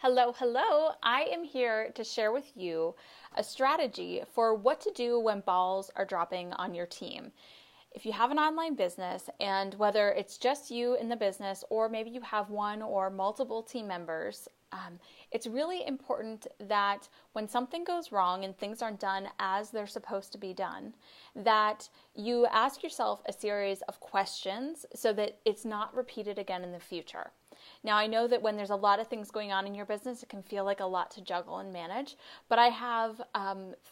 Hello, hello. I am here to share with you a strategy for what to do when balls are dropping on your team. If you have an online business, and whether it's just you in the business or maybe you have one or multiple team members, it's really important that when something goes wrong and things aren't done as they're supposed to be done, that you ask yourself a series of questions so that it's not repeated again in the future. Now, I know that when there's a lot of things going on in your business, it can feel like a lot to juggle and manage, but I have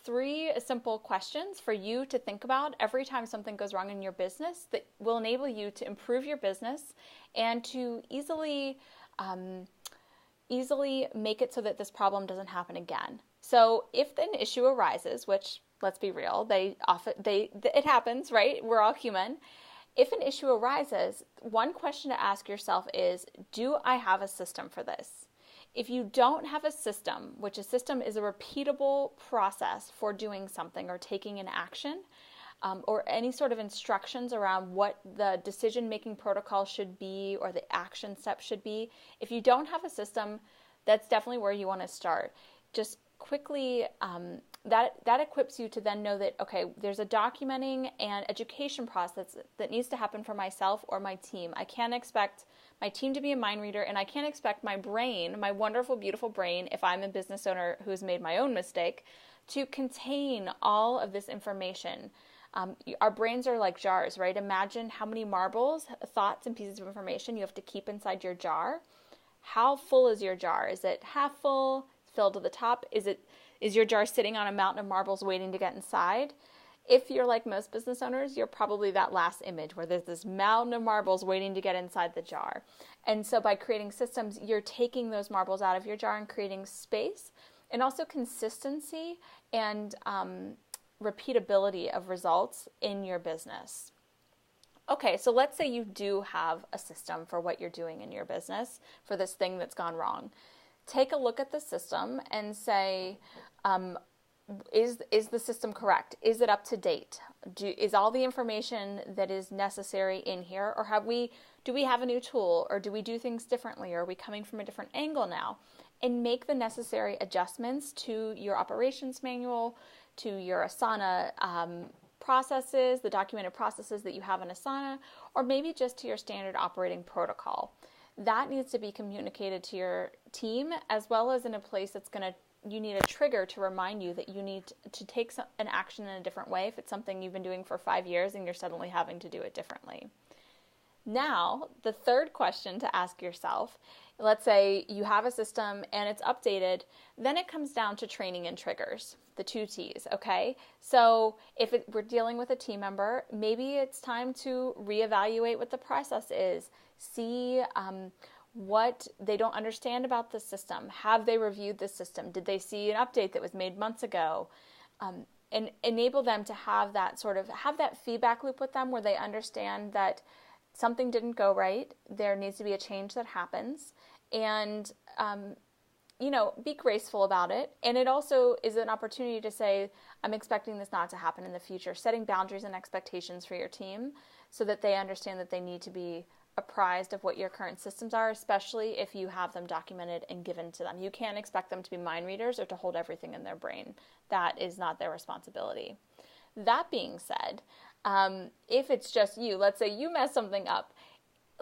three simple questions for you to think about every time something goes wrong in your business that will enable you to improve your business and to easily make it so that this problem doesn't happen again. So if an issue arises, which, let's be real, it happens, right? We're all human. If an issue arises, one question to ask yourself is, do I have a system for this? If you don't have a system, which a system is a repeatable process for doing something or taking an action, or any sort of instructions around what the decision-making protocol should be or the action steps should be, if you don't have a system, that's definitely where you want to start. Just quickly, that equips you to then know that, okay, there's a documenting and education process that needs to happen for myself or my team. I can't expect my team to be a mind reader, and I can't expect my brain, my wonderful, beautiful brain, if I'm a business owner who's made my own mistake, to contain all of this information. Our brains are like jars, right? Imagine how many marbles, thoughts, and pieces of information you have to keep inside your jar. How full is your jar? Is it half full, filled to the top? Is your jar sitting on a mountain of marbles waiting to get inside? If you're like most business owners, you're probably that last image where there's this mountain of marbles waiting to get inside the jar. And so by creating systems, you're taking those marbles out of your jar and creating space and also consistency and repeatability of results in your business. Okay, so let's say you do have a system for what you're doing in your business for this thing that's gone wrong. Take a look at the system and say, is the system correct? Is it up to date? Is all the information that is necessary in here? Or do we have a new tool? Or do we do things differently? Or are we coming from a different angle now? And make the necessary adjustments to your operations manual, to your Asana processes, the documented processes that you have in Asana, or maybe just to your standard operating protocol. That needs to be communicated to your team, as well as in a place you need a trigger to remind you that you need to take an action in a different way if it's something you've been doing for 5 years and you're suddenly having to do it differently. Now, the third question to ask yourself, let's say you have a system and it's updated, then it comes down to training and triggers, the 2 T's, okay? So if we're dealing with a team member, maybe it's time to reevaluate what the process is, see what they don't understand about the system. Have they reviewed the system? Did they see an update that was made months ago? And enable them to have that feedback loop with them where they understand that something didn't go right. There needs to be a change that happens, and be graceful about it. And it also is an opportunity to say, I'm expecting this not to happen in the future. Setting boundaries and expectations for your team so that they understand that they need to be apprised of what your current systems are, especially if you have them documented and given to them. You can't expect them to be mind readers or to hold everything in their brain. That is not their responsibility. That being said, if it's just you, let's say you mess something up,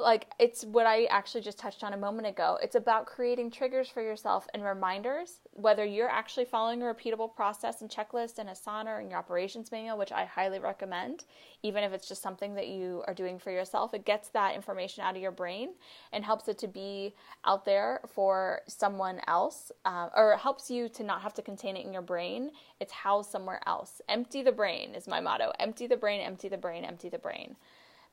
like it's what I actually just touched on a moment ago. It's about creating triggers for yourself and reminders, whether you're actually following a repeatable process and checklist and Asana or in your operations manual, which I highly recommend, even if it's just something that you are doing for yourself. It gets that information out of your brain and helps it to be out there for someone else, or it helps you to not have to contain it in your brain. It's housed somewhere else. Empty the brain is my motto. Empty the brain, empty the brain, empty the brain.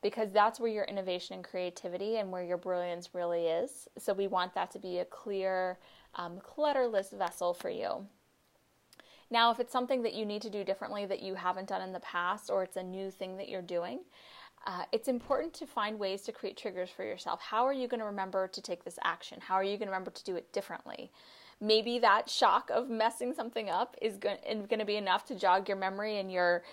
Because that's where your innovation and creativity and where your brilliance really is. So we want that to be a clear, clutterless vessel for you. Now, if it's something that you need to do differently that you haven't done in the past, or it's a new thing that you're doing, it's important to find ways to create triggers for yourself. How are you going to remember to take this action? How are you going to remember to do it differently? maybe that shock of messing something up is going to be enough to jog your memory and your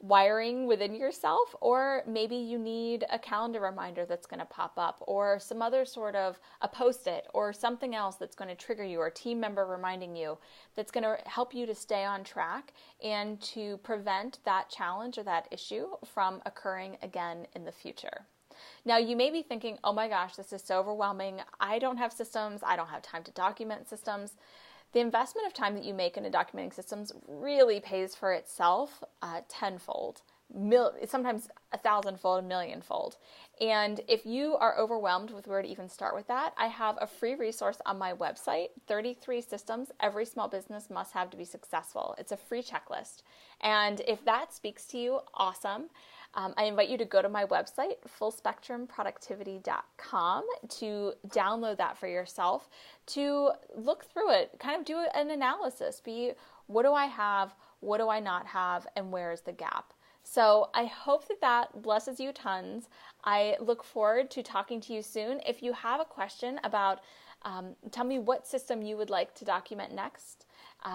wiring within yourself, or maybe you need a calendar reminder that's going to pop up, or some other sort of a post-it or something else that's going to trigger you, or a team member reminding you, that's going to help you to stay on track and to prevent that challenge or that issue from occurring again in the future. Now, you may be thinking, oh my gosh, this is so overwhelming. I don't have systems. I don't have time to document systems. The investment of time that you make into documenting systems really pays for itself tenfold, sometimes 1,000-fold, 1,000,000-fold. And if you are overwhelmed with where to even start with that, I have a free resource on my website, 33 systems every small business must have to be successful. It's a free checklist. And if that speaks to you, awesome. I invite you to go to my website, fullspectrumproductivity.com, to download that for yourself, to look through it, kind of do an analysis. What do I have, what do I not have, and where is the gap? So I hope that blesses you tons. I look forward to talking to you soon. If you have a question about, tell me what system you would like to document next,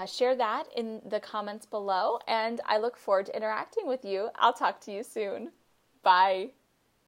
share that in the comments below, and I look forward to interacting with you. I'll talk to you soon. Bye.